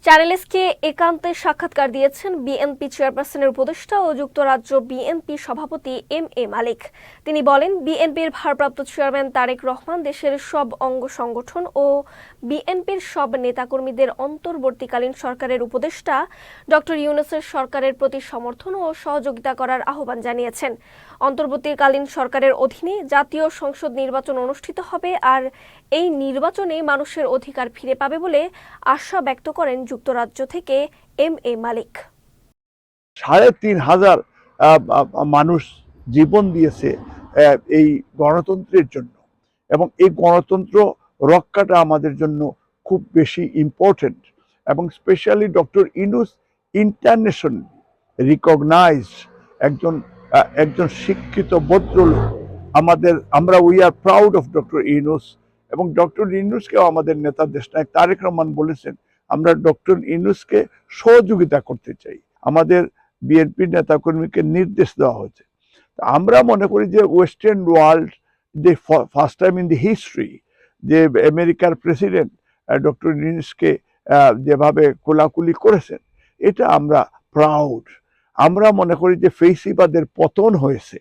চ্যানেলসকে একান্তে সাক্ষাৎকার দিয়েছেন বিএনপি চেয়ারপারসনের উপদেষ্টা ও যুক্তরাজ্য বিএনপি সভাপতি এম.এ মালিক। তিনি বলেন, বিএনপির ভারপ্রাপ্ত চেয়ারম্যান তারেক রহমান দেশের সব অঙ্গ সংগঠন ও বিএনপির সব নেতাকর্মীদের অন্তর্বর্তীকালীন সরকারের উপদেষ্টা ডক্টর ইউনূসের সরকারের প্রতি সমর্থন ও সহযোগিতা করার আহ্বান জানিয়েছেন। অন্তর্বর্তীকালীন সরকারের অধীনে জাতীয় সংসদ নির্বাচন অনুষ্ঠিত হবে, আর এই নির্বাচনে মানুষের অধিকার ফিরে পাবে বলে আশা ব্যক্ত করেন যুক্তরাজ্য থেকে এম.এ মালিক। ৩,৫০০ মানুষ জীবন দিয়েছে এই গণতন্ত্রের জন্য, এবং এই গণতন্ত্র রক্ষাটা আমাদের জন্য খুব বেশি ইম্পর্টেন্ট। এবং specially doctor Yunus international recognised একজন শিক্ষিত ভদ্রলোক। আমরা we are proud of doctor Yunus, এবং ডক্টর ইউনূসকেও আমাদের নেতা দেশনায়ক তারেক রহমান বলেছেন আমরা ডক্টর ইউনূসকে সহযোগিতা করতে চাই। আমাদের বিএনপির নেতাকর্মীকে নির্দেশ দেওয়া হয়েছে। আমরা মনে করি যে ওয়েস্টার্ন ওয়ার্ল্ড যে first time in the history যে আমেরিকার প্রেসিডেন্ট ডক্টর ইউনূসকে যেভাবে কোলাকুলি করেছেন, এটা আমরা প্রাউড। আমরা মনে করি যে ফেসিবাদের পতন হয়েছে,